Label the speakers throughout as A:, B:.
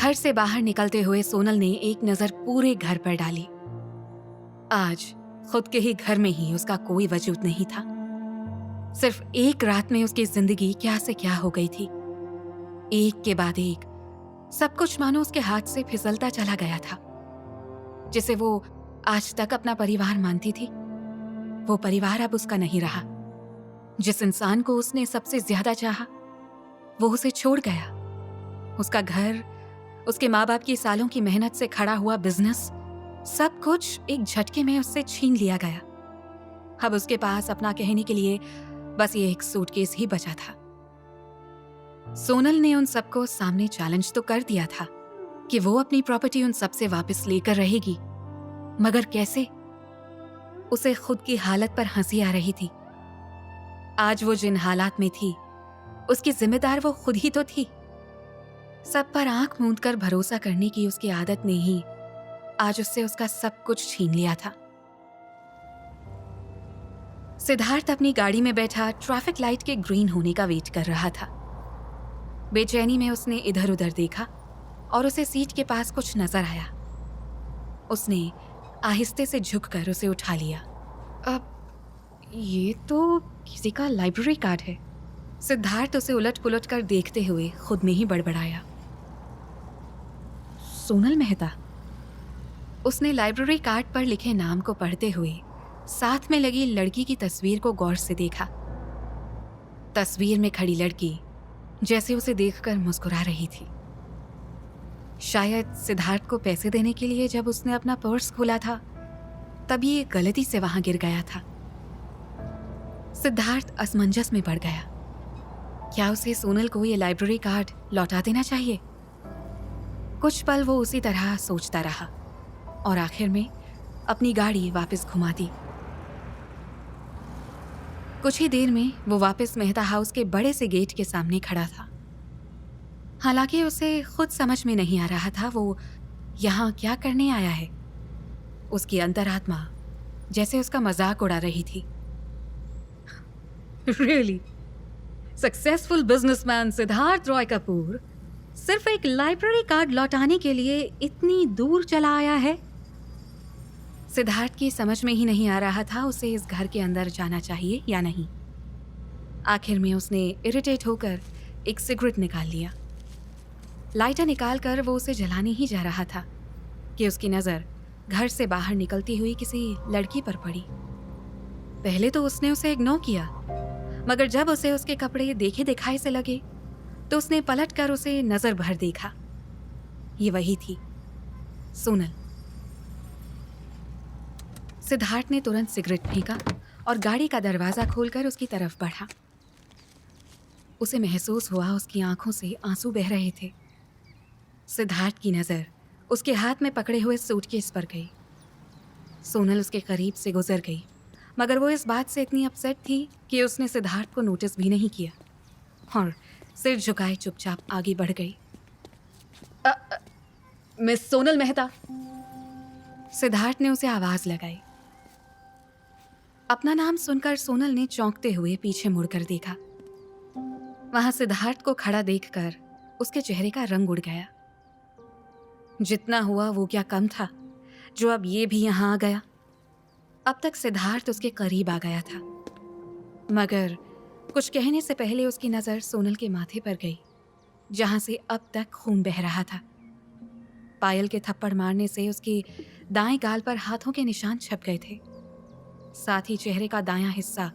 A: घर से बाहर निकलते हुए सोनल ने एक नजर पूरे घर पर डाली। आज खुद के ही घर में ही उसका कोई वजूद नहीं था। सिर्फ एक रात में उसकी जिंदगी क्या से क्या हो गई थी। एक के बाद एक सब कुछ मानो उसके हाथ से फिसलता चला गया था। जिसे वो आज तक अपना परिवार मानती थी, वो परिवार अब उसका नहीं रहा। जिस इंसान को उसने सबसे ज्यादा चाहा, वो उसे छोड़ गया। उसका घर, उसके माँ बाप की सालों की मेहनत से खड़ा हुआ बिजनेस, सब कुछ एक झटके में उससे छीन लिया गया। अब उसके पास अपना कहने के लिए बस ये एक सूटकेस ही बचा था। सोनल ने उन सबको सामने चैलेंज तो कर दिया था कि वो अपनी प्रॉपर्टी उन सबसे वापस लेकर रहेगी, मगर कैसे? उसे खुद की हालत पर हंसी आ रही थी। आज वो जिन हालात में थी, उसकी जिम्मेदार वो खुद ही तो थी। सब पर आंख मूंद कर भरोसा करने की उसकी आदत ने ही आज उससे उसका सब कुछ छीन लिया था। सिद्धार्थ अपनी गाड़ी में बैठा ट्रैफिक लाइट के ग्रीन होने का वेट कर रहा था। बेचैनी में उसने इधर उधर देखा और उसे सीट के पास कुछ नजर आया। उसने आहिस्ते से झुककर उसे उठा लिया। अब ये तो किसी का लाइब्रेरी कार्ड है। सिद्धार्थ उसे उलट पुलट कर देखते हुए खुद में ही बड़बड़ाया। सोनल मेहता। उसने लाइब्रेरी कार्ड पर लिखे नाम को पढ़ते हुए साथ में लगी लड़की की तस्वीर को गौर से देखा। तस्वीर में खड़ी लड़की जैसे उसे देखकर मुस्कुरा रही थी। शायद सिद्धार्थ को पैसे देने के लिए जब उसने अपना पर्स खोला था, तभी ये गलती से वहां गिर गया था। सिद्धार्थ असमंजस में पड़ गया। क्या उसे सोनल को ये लाइब्रेरी कार्ड लौटा देना चाहिए? कुछ पल वो उसी तरह सोचता रहा और आखिर में अपनी गाड़ी वापस घुमा दी। कुछ ही देर में वो वापस मेहता हाउस के बड़े से गेट के सामने खड़ा था। हालांकि उसे खुद समझ में नहीं आ रहा था वो यहाँ क्या करने आया है। उसकी अंतरात्मा जैसे उसका मजाक उड़ा रही थी। Really successful businessman Siddharth Roy Kapoor सिर्फ एक लाइब्रेरी कार्ड लौटाने के लिए इतनी दूर चला आया है? सिद्धार्थ की समझ में ही नहीं आ रहा था उसे इस घर के अंदर जाना चाहिए या नहीं। आखिर में उसने इरिटेट होकर एक सिगरेट निकाल लिया। लाइटर निकालकर वो उसे जलाने ही जा रहा था कि उसकी नज़र घर से बाहर निकलती हुई किसी लड़की पर पड़ी। पहले तो उसने उसे इग्नोर किया, मगर जब उसे उसके कपड़े देखे दिखाए से लगे तो उसने पलट कर उसे नजर भर देखा। ये वही थी, सोनल। सिद्धार्थ ने तुरंत सिगरेट फेंका और गाड़ी का दरवाजा खोलकर उसकी तरफ बढ़ा। उसे महसूस हुआ उसकी आंखों से आंसू बह रहे थे। सिद्धार्थ की नजर उसके हाथ में पकड़े हुए सूटकेस पर गई। सोनल उसके करीब से गुजर गई, मगर वो इस बात से इतनी अपसेट थी कि उसने सिद्धार्थ को नोटिस भी नहीं किया और सिर झुकाए चुपचाप आगे बढ़ गई। मिस सोनल मेहता। सिद्धार्थ ने उसे आवाज लगाई। अपना नाम सुनकर सोनल ने चौंकते हुए पीछे मुड़कर देखा। वहां सिद्धार्थ को खड़ा देखकर उसके चेहरे का रंग उड़ गया। जितना हुआ वो क्या कम था जो अब ये भी यहां आ गया। अब तक सिद्धार्थ उसके करीब आ गया था, मगर कुछ कहने से पहले उसकी नजर सोनल के माथे पर गई, जहां से अब तक खून बह रहा था। पायल के थप्पड़ मारने से उसके दाएं गाल पर हाथों के निशान छप गए थे। साथ ही चेहरे का दायां हिस्सा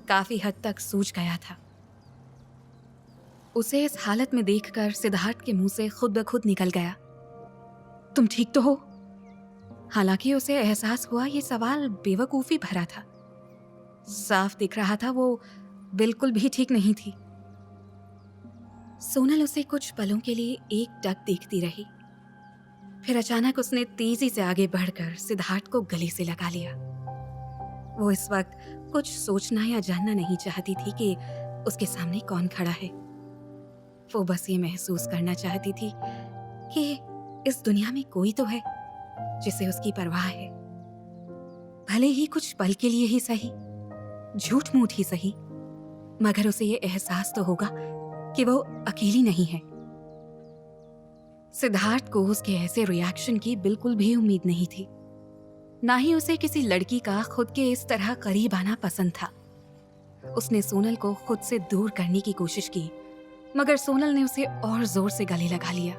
A: काफी हद तक सूज गया था। उसे इस हालत में देखकर सिद्धार्थ के मुंह से खुद ब खुद निकल गया, तुम ठीक तो हो? हालांकि उसे एहसास हुआ ये सवाल बेवकूफी भरा था। साफ दिख रहा था वो बिल्कुल भी ठीक नहीं थी। सोनल उसे कुछ पलों के लिए एकटक देखती रही। फिर अचानक उसने तेजी से आगे बढ़कर सिद्धार्थ को गले से लगा लिया। वो इस वक्त कुछ सोचना या जानना नहीं चाहती थी कि उसके सामने कौन खड़ा है। वो बस ये महसूस करना चाहती थी कि इस दुनिया में कोई तो है जिसे उसकी परवाह है। भले ही कुछ पल के लिए ही सही, झूठ मूठ ही सही, मगर उसे ये एहसास तो होगा कि वो अकेली नहीं है। सिद्धार्थ को उसके ऐसे रिएक्शन की बिल्कुल भी उम्मीद नहीं थी। ना ही उसे किसी लड़की का खुद के इस तरह करीब आना पसंद था। उसने सोनल को खुद से दूर करने की कोशिश की, मगर सोनल ने उसे और जोर से गले लगा लिया।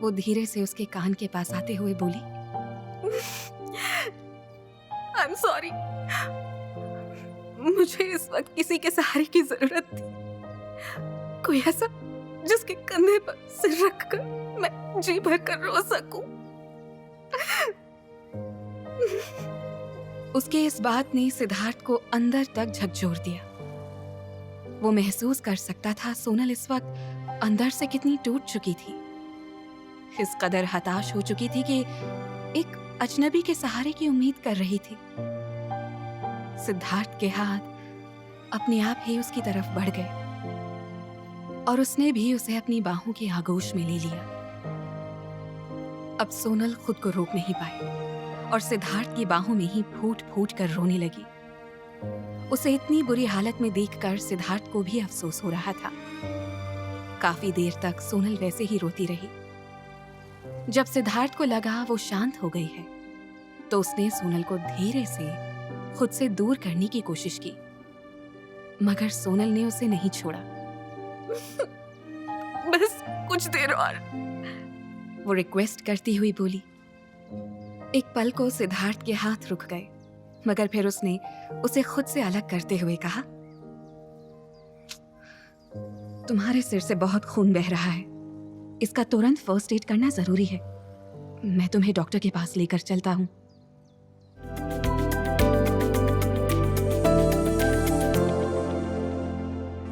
A: वो धीरे से उसके कान के पास आते हुए बोली, आई एम सॉरी, मुझे इस वक्त किसी के सहारे की जरूरत थी। कोई ऐसा जिसके कंधे पर सिर रखकर मैं जी भर कर रो सकूं। उसके इस बात ने सिद्धार्थ को अंदर तक झकझोर दिया। वो महसूस कर सकता था सोनल इस वक्त अंदर से कितनी टूट चुकी थी। इस कदर हताश हो चुकी थी कि एक अजनबी के सहारे की उम्मीद कर रही थी। सिद्धार्थ के हाथ अपने आप ही उसकी तरफ बढ़ गए और उसने भी उसे अपनी बाहों की आगोश में ले लिया। अब सोनल खुद को रोक नहीं पाई और सिद्धार्थ की बाहों में ही फूट फूट कर रोने लगी। उसे इतनी बुरी हालत में देखकर सिद्धार्थ को भी अफसोस हो रहा था। काफी देर तक सोनल वैसे ही रोती रही। जब सिद्धार्थ को लगा वो शांत हो गई है, तो उसने सोनल को धीरे से खुद से दूर करने की कोशिश की, मगर सोनल ने उसे नहीं छोड़ा। बस कुछ देर और, वो रिक्वेस्ट करती हुई बोली। एक पल को सिद्धार्थ के हाथ रुक गए, मगर फिर उसने उसे खुद से अलग करते हुए कहा, तुम्हारे सिर से बहुत खून बह रहा है, इसका तुरंत फर्स्ट एड करना जरूरी है। मैं तुम्हें डॉक्टर के पास लेकर चलता हूँ।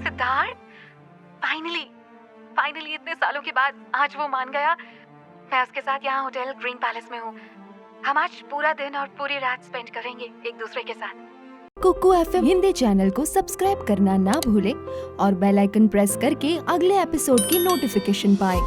A: सिद्धार्थ, फाइनली इतने सालों के बाद आज वो मान गया। मैं उसके साथ यहाँ होटल ग्रीन पैलेस में हूँ। हम आज पूरा दिन और पूरी रात स्पेंड करेंगे एक दूसरे के साथ।
B: कुकू एफएम हिंदी चैनल को सब्सक्राइब करना ना भूलें और बेल आइकन प्रेस करके अगले एपिसोड की नोटिफिकेशन पाएं।